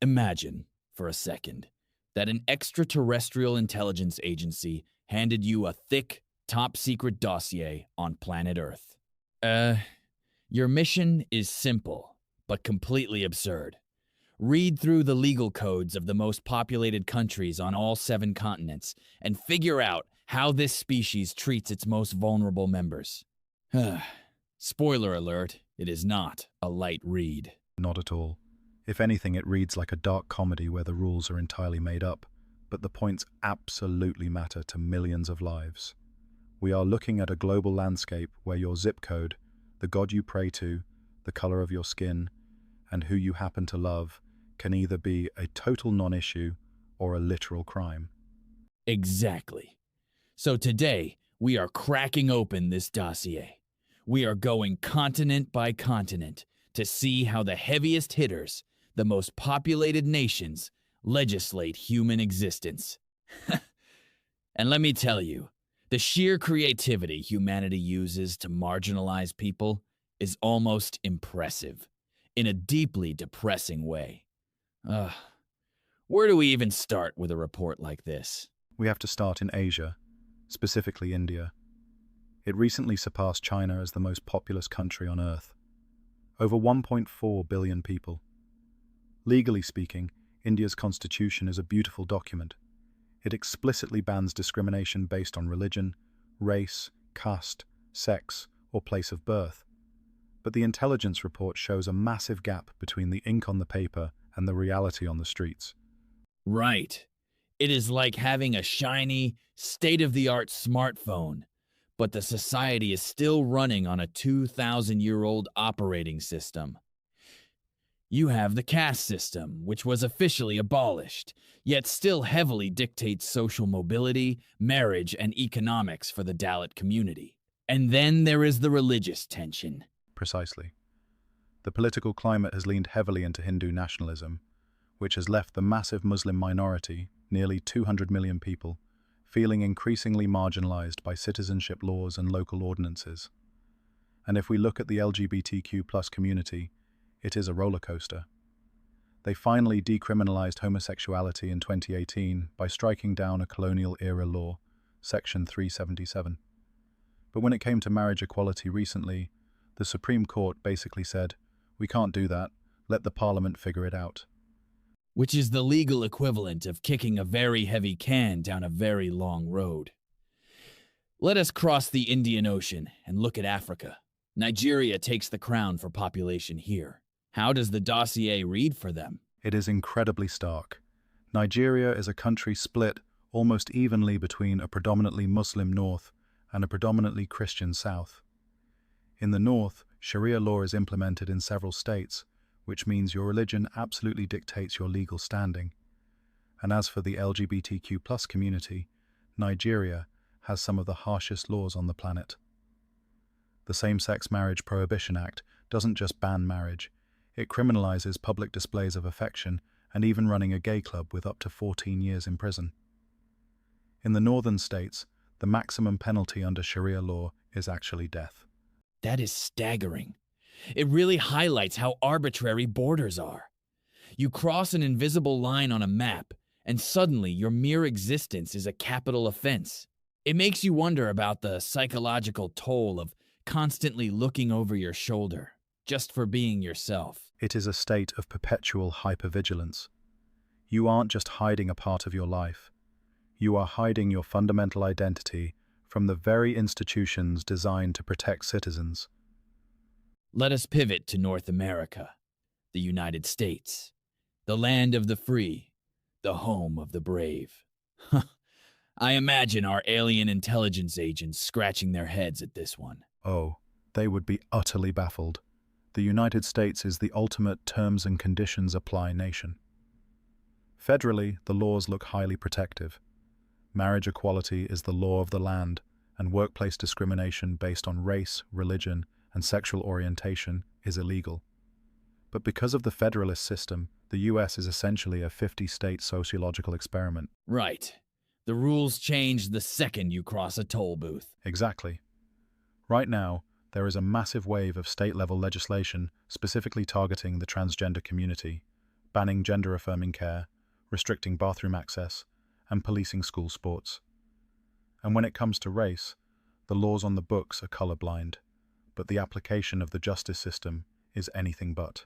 Imagine, for a second, that an extraterrestrial intelligence agency handed you a thick, top-secret dossier on planet Earth. Your mission is simple, but completely absurd. Read through the legal codes of the most populated countries on all 7 continents and figure out how this species treats its most vulnerable members. Spoiler alert, it is not a light read. Not at all. If anything, it reads like a dark comedy where the rules are entirely made up, but the points absolutely matter to millions of lives. We are looking at a global landscape where your zip code, the god you pray to, the color of your skin, and who you happen to love can either be a total non-issue or a literal crime. Exactly. So today, we are cracking open this dossier. We are going continent by continent to see how the heaviest hitters, the most populated nations, legislate human existence. And let me tell you, the sheer creativity humanity uses to marginalize people is almost impressive, in a deeply depressing way. Where do we even start with a report like this? We have to start in Asia, specifically India. It recently surpassed China as the most populous country on Earth. Over 1.4 billion people. Legally speaking, India's constitution is a beautiful document. It explicitly bans discrimination based on religion, race, caste, sex, or place of birth. But the intelligence report shows a massive gap between the ink on the paper and the reality on the streets. Right. It is like having a shiny, state-of-the-art smartphone, but the society is still running on a 2,000-year-old operating system. You have the caste system, which was officially abolished, yet still heavily dictates social mobility, marriage, and economics for the Dalit community. And then there is the religious tension. Precisely. The political climate has leaned heavily into Hindu nationalism, which has left the massive Muslim minority, nearly 200 million people, feeling increasingly marginalized by citizenship laws and local ordinances. And if we look at the LGBTQ+ community, it is a roller coaster. They finally decriminalized homosexuality in 2018 by striking down a colonial-era law, Section 377. But when it came to marriage equality recently, the Supreme Court basically said, "We can't do that, let the Parliament figure it out." Which is the legal equivalent of kicking a very heavy can down a very long road. Let us cross the Indian Ocean and look at Africa. Nigeria takes the crown for population here. How does the dossier read for them? It is incredibly stark. Nigeria is a country split almost evenly between a predominantly Muslim north and a predominantly Christian south. In the north, Sharia law is implemented in several states, which means your religion absolutely dictates your legal standing. And as for the LGBTQ+ community, Nigeria has some of the harshest laws on the planet. The Same-Sex Marriage Prohibition Act doesn't just ban marriage, it criminalizes public displays of affection and even running a gay club with up to 14 years in prison. In the northern states, the maximum penalty under Sharia law is actually death. That is staggering. It really highlights how arbitrary borders are. You cross an invisible line on a map, and suddenly your mere existence is a capital offense. It makes you wonder about the psychological toll of constantly looking over your shoulder, just for being yourself. It is a state of perpetual hypervigilance. You aren't just hiding a part of your life. You are hiding your fundamental identity from the very institutions designed to protect citizens. Let us pivot to North America, the United States, the land of the free, the home of the brave. I imagine our alien intelligence agents scratching their heads at this one. Oh, they would be utterly baffled. The United States is the ultimate terms and conditions apply nation. Federally, the laws look highly protective. Marriage equality is the law of the land, and workplace discrimination based on race, religion, and sexual orientation is illegal. But because of the federalist system, the US is essentially a 50-state sociological experiment. Right. The rules change the second you cross a toll booth. Exactly. Right now, there is a massive wave of state-level legislation specifically targeting the transgender community, banning gender-affirming care, restricting bathroom access, and policing school sports. And when it comes to race, the laws on the books are colorblind, but the application of the justice system is anything but.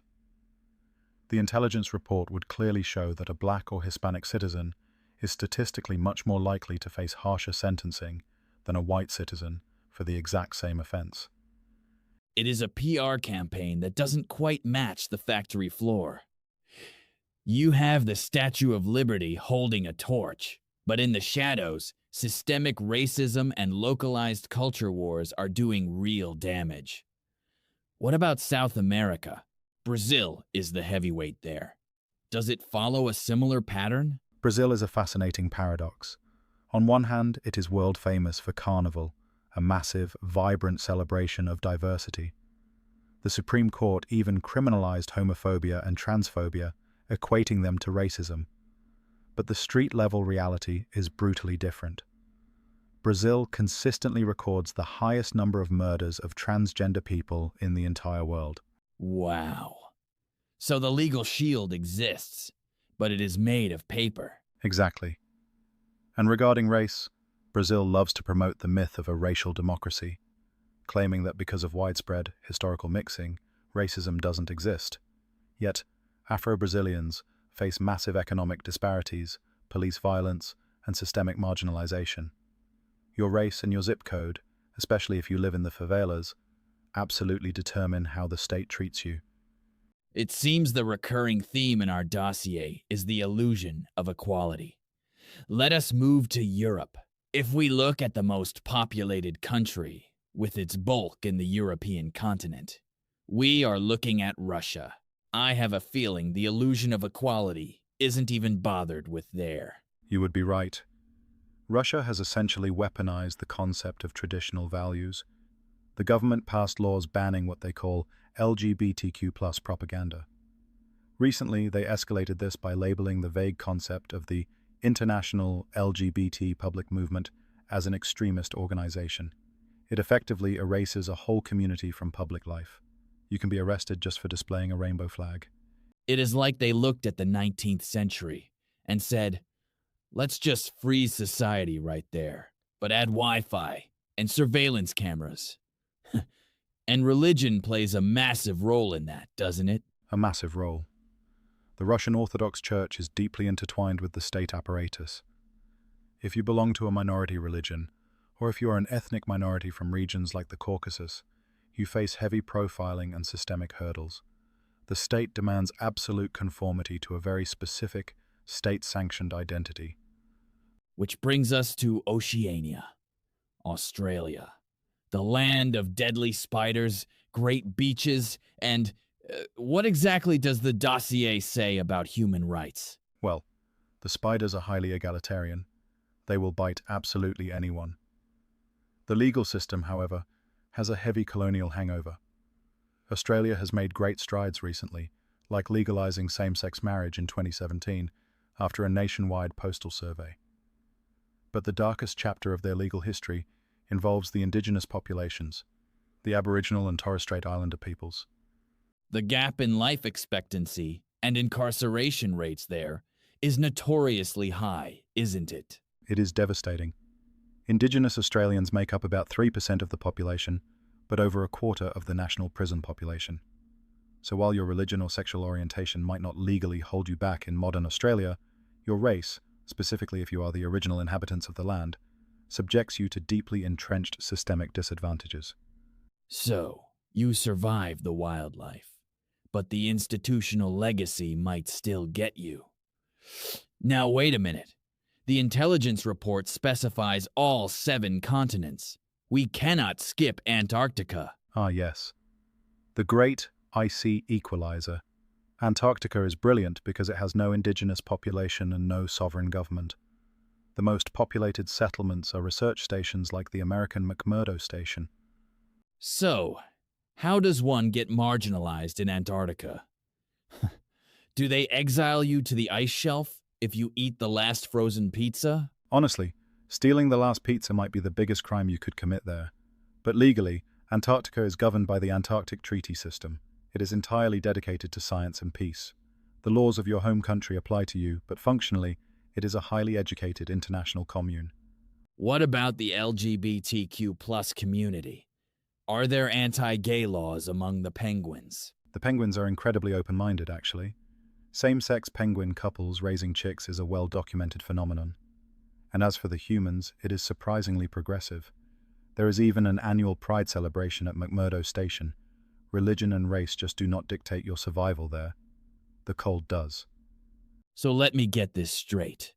The intelligence report would clearly show that a black or Hispanic citizen is statistically much more likely to face harsher sentencing than a white citizen for the exact same offense. It is a PR campaign that doesn't quite match the factory floor. You have the Statue of Liberty holding a torch, but in the shadows, systemic racism and localized culture wars are doing real damage. What about South America? Brazil is the heavyweight there. Does it follow a similar pattern? Brazil is a fascinating paradox. On one hand, it is world famous for Carnival, a massive, vibrant celebration of diversity. The Supreme Court even criminalized homophobia and transphobia, equating them to racism. But the street-level reality is brutally different. Brazil consistently records the highest number of murders of transgender people in the entire world. Wow. So the legal shield exists, but it is made of paper. Exactly. And regarding race, Brazil loves to promote the myth of a racial democracy, claiming that because of widespread historical mixing, racism doesn't exist. Yet, Afro-Brazilians face massive economic disparities, police violence, and systemic marginalization. Your race and your zip code, especially if you live in the favelas, absolutely determine how the state treats you. It seems the recurring theme in our dossier is the illusion of equality. Let us move to Europe. If we look at the most populated country, with its bulk in the European continent, we are looking at Russia. I have a feeling the illusion of equality isn't even bothered with there. You would be right. Russia has essentially weaponized the concept of traditional values. The government passed laws banning what they call LGBTQ+ propaganda. Recently, they escalated this by labeling the vague concept of the International LGBT Public Movement as an extremist organization. It effectively erases a whole community from public life. You can be arrested just for displaying a rainbow flag. It is like they looked at the 19th century and said, let's just freeze society right there, but add Wi-Fi and surveillance cameras. And religion plays a massive role in that, doesn't it? A massive role. The Russian Orthodox Church is deeply intertwined with the state apparatus. If you belong to a minority religion, or if you are an ethnic minority from regions like the Caucasus, you face heavy profiling and systemic hurdles. The state demands absolute conformity to a very specific, state-sanctioned identity. Which brings us to Oceania, Australia. The land of deadly spiders, great beaches, and what exactly does the dossier say about human rights? Well, the spiders are highly egalitarian. They will bite absolutely anyone. The legal system, however, has a heavy colonial hangover. Australia has made great strides recently, like legalizing same-sex marriage in 2017 after a nationwide postal survey. But the darkest chapter of their legal history involves the indigenous populations, the Aboriginal and Torres Strait Islander peoples. The gap in life expectancy and incarceration rates there is notoriously high, isn't it? It is devastating. Indigenous Australians make up about 3% of the population, but over a quarter of the national prison population. So while your religion or sexual orientation might not legally hold you back in modern Australia, your race, specifically if you are the original inhabitants of the land, subjects you to deeply entrenched systemic disadvantages. So, you survive the wildlife, but the institutional legacy might still get you. Now wait a minute. The intelligence report specifies all 7 continents. We cannot skip Antarctica. Ah, yes. The great icy equalizer. Antarctica is brilliant because it has no indigenous population and no sovereign government. The most populated settlements are research stations like the American McMurdo Station. So, how does one get marginalized in Antarctica? Do they exile you to the ice shelf if you eat the last frozen pizza? Honestly, stealing the last pizza might be the biggest crime you could commit there. But legally, Antarctica is governed by the Antarctic Treaty System. It is entirely dedicated to science and peace. The laws of your home country apply to you, but functionally, it is a highly educated international commune. What about the LGBTQ plus community? Are there anti-gay laws among the penguins? The penguins are incredibly open-minded, actually. Same-sex penguin couples raising chicks is a well-documented phenomenon. And as for the humans, it is surprisingly progressive. There is even an annual pride celebration at McMurdo Station. Religion and race just do not dictate your survival there. The cold does. So let me get this straight.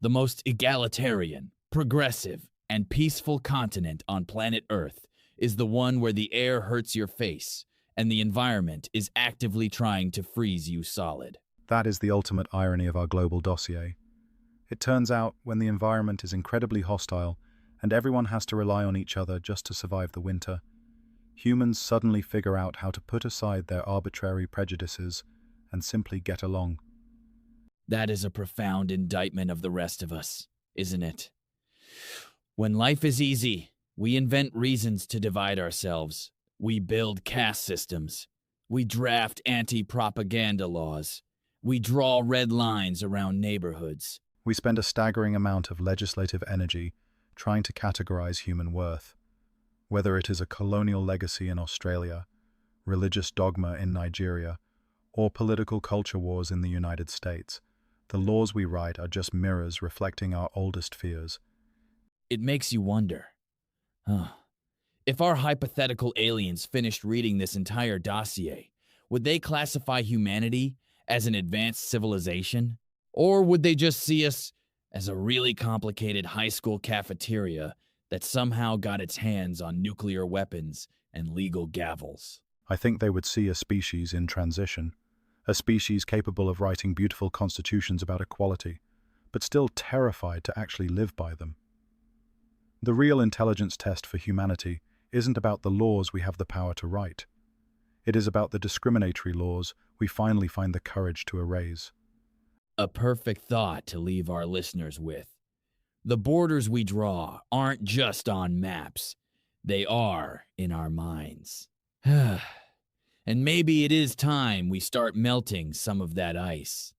The most egalitarian, progressive, and peaceful continent on planet Earth is the one where the air hurts your face and the environment is actively trying to freeze you solid. That is the ultimate irony of our global dossier. It turns out, when the environment is incredibly hostile and everyone has to rely on each other just to survive the winter, humans suddenly figure out how to put aside their arbitrary prejudices and simply get along. That is a profound indictment of the rest of us, isn't it? When life is easy, we invent reasons to divide ourselves. We build caste systems. We draft anti-propaganda laws. We draw red lines around neighborhoods. We spend a staggering amount of legislative energy trying to categorize human worth. Whether it is a colonial legacy in Australia, religious dogma in Nigeria, or political culture wars in the United States, the laws we write are just mirrors reflecting our oldest fears. It makes you wonder, if our hypothetical aliens finished reading this entire dossier, would they classify humanity as an advanced civilization? Or would they just see us as a really complicated high school cafeteria that somehow got its hands on nuclear weapons and legal gavels? I think they would see a species in transition, a species capable of writing beautiful constitutions about equality, but still terrified to actually live by them. The real intelligence test for humanity isn't about the laws we have the power to write. It is about the discriminatory laws we finally find the courage to erase. A perfect thought to leave our listeners with. The borders we draw aren't just on maps. They are in our minds. And maybe it is time we start melting some of that ice.